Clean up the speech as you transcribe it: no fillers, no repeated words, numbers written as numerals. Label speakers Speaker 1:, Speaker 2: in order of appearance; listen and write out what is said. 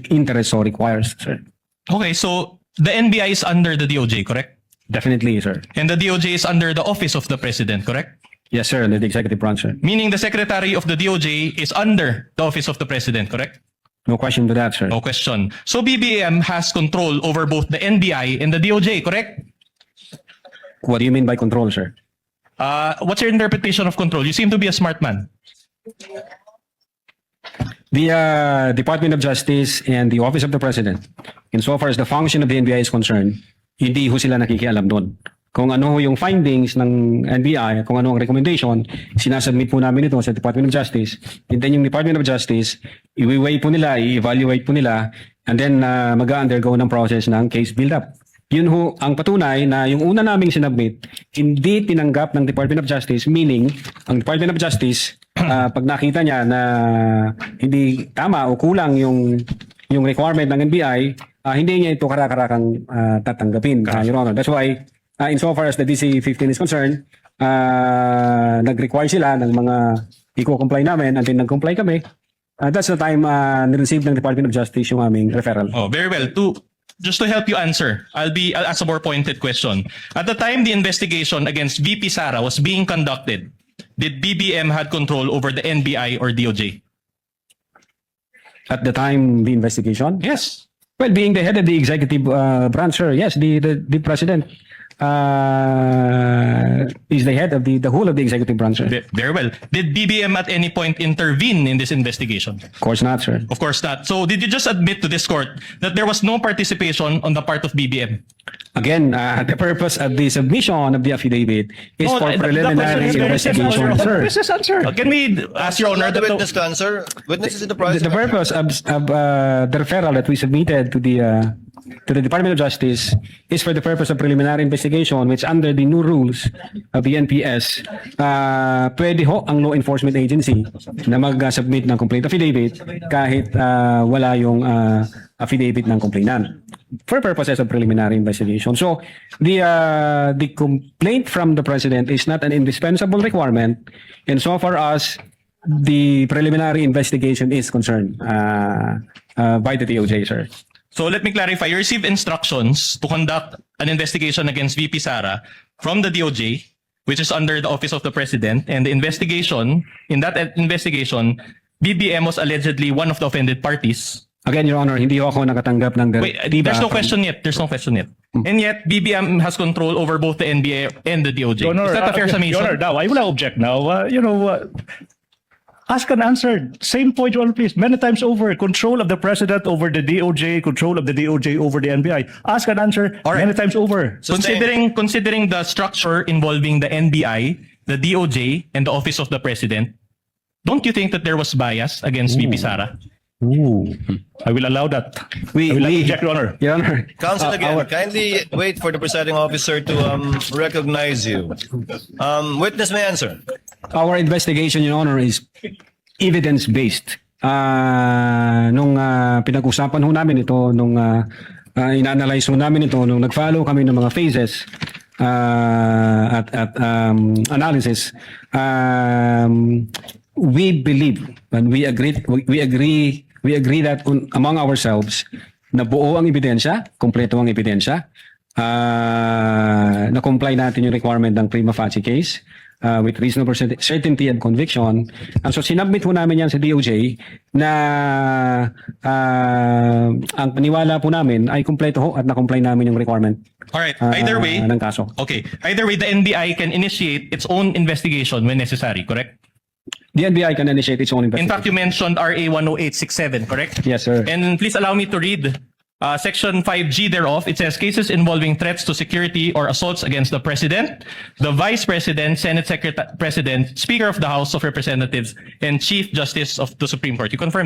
Speaker 1: interest so requires, sir.
Speaker 2: Okay, so the NBI is under the DOJ, correct?
Speaker 1: Definitely, sir.
Speaker 2: And the DOJ is under the Office of the President, correct?
Speaker 1: Yes, sir, under the executive branch, sir.
Speaker 2: Meaning the Secretary of the DOJ is under the Office of the President, correct?
Speaker 1: No question to that, sir.
Speaker 2: No question. So BBM has control over both the NBI and the DOJ, correct?
Speaker 1: What do you mean by control, sir?
Speaker 2: What's your interpretation of control? You seem to be a smart man.
Speaker 1: The Department of Justice and the Office of the President, insofar as the function of the NBI is concerned, hindi ho sila nakikialam doon. Kung ano ho yung findings ng NBI, kung ano ang recommendation, sinasubmit po namin ito sa Department of Justice. And then yung Department of Justice, i-weigh po nila, i-evaluate po nila, and then mag-undergo ng process ng case build-up. Yun ho ang patunay na yung una naming sinubmit, hindi tinanggap ng Department of Justice, meaning ang Department of Justice, pag nakita niya na hindi tama o kulang yung requirement ng NBI, hindi niya ito karakarakang tatanggapin, Your Honor. That's why, insofar as the DC-15 is concerned, nag-require sila ng mga i-comply namin, until nag-comply kami. That's the time nireceive ng Department of Justice yung aming referral.
Speaker 2: Oh, very well. Just to help you answer, I'll ask a more pointed question. At the time the investigation against VP Sara was being conducted, did BBM had control over the NBI or DOJ?
Speaker 1: At the time, the investigation?
Speaker 2: Yes.
Speaker 1: Well, being the head of the executive branch, sir, yes, the president is the head of the whole of the executive branch, sir.
Speaker 2: Very well. Did BBM at any point intervene in this investigation?
Speaker 1: Of course not, sir.
Speaker 2: Of course not. So did you just admit to this court that there was no participation on the part of BBM?
Speaker 1: Again, the purpose of the submission of the affidavit is
Speaker 2: No,
Speaker 1: for
Speaker 2: the
Speaker 1: preliminary
Speaker 2: question is very
Speaker 1: investigation,
Speaker 2: simple,
Speaker 1: sir.
Speaker 3: Business answer.
Speaker 2: Can we ask Your Honor
Speaker 4: The
Speaker 2: that
Speaker 4: witness to answer. Witnesses in the process.
Speaker 1: The purpose of the referral that we submitted to the Department of Justice is for the purpose of preliminary investigation, which under the new rules of the NPS, pwede ho ang law enforcement agency na mag-submit ng complaint affidavit kahit wala yung affidavit ng complainant for purposes of preliminary investigation. So the complaint from the President is not an indispensable requirement insofar as the preliminary investigation is concerned by the DOJ, sir.
Speaker 2: So let me clarify. You received instructions to conduct an investigation against VP Sara from the DOJ, which is under the Office of the President, and the investigation, in that investigation, BBM was allegedly one of the offended parties.
Speaker 1: Again, Your Honor, hindi ako nakatanggap ng
Speaker 2: Wait, there's no question yet. There's no question yet. And yet, BBM has control over both the NBA and the DOJ.
Speaker 3: Your Honor,
Speaker 2: Is that a fair summation?
Speaker 3: Your Honor, now, I will not object now. Ask and answer. Same point, Your Honor, please. Many times over, control of the President over the DOJ, control of the DOJ over the NBI. Ask and answer
Speaker 2: All right.
Speaker 3: many times over.
Speaker 2: Considering the structure involving the NBI, the DOJ, and the Office of the President, don't you think that there was bias against VP Sara?
Speaker 3: I will allow that. I will not object, Your Honor.
Speaker 1: Your Honor,
Speaker 4: Counsel again, kindly wait for the presiding officer to recognize you. Witness may answer.
Speaker 1: our investigation, Your Honor, is evidence-based. Nung pinag-usapan ho namin ito, nung ina-analyze ho namin ito, nung nag-follow kami ng mga phases at analysis, we believe and we agree that among ourselves na buo ang ebidensya, kompleto ang ebidensya, na-comply natin yung requirement ng prima facie case with reasonable certainty and conviction. And so sinubmit ho namin yan sa DOJ na ang paniwala po namin ay kompleto ho at na-comply namin yung requirement.
Speaker 2: All right. Either way,
Speaker 1: ng kaso.
Speaker 2: okay. Either way, the NBI can initiate its own investigation when necessary, correct?
Speaker 1: The NBI can initiate its own
Speaker 2: In
Speaker 1: investigation.
Speaker 2: fact, you mentioned RA 10867, correct?
Speaker 1: Yes, sir.
Speaker 2: And please allow me to read Section 5G thereof. It says cases involving threats to security or assaults against the President, the Vice President, Senate President, Speaker of the House of Representatives, and Chief Justice of the Supreme Court. You confirm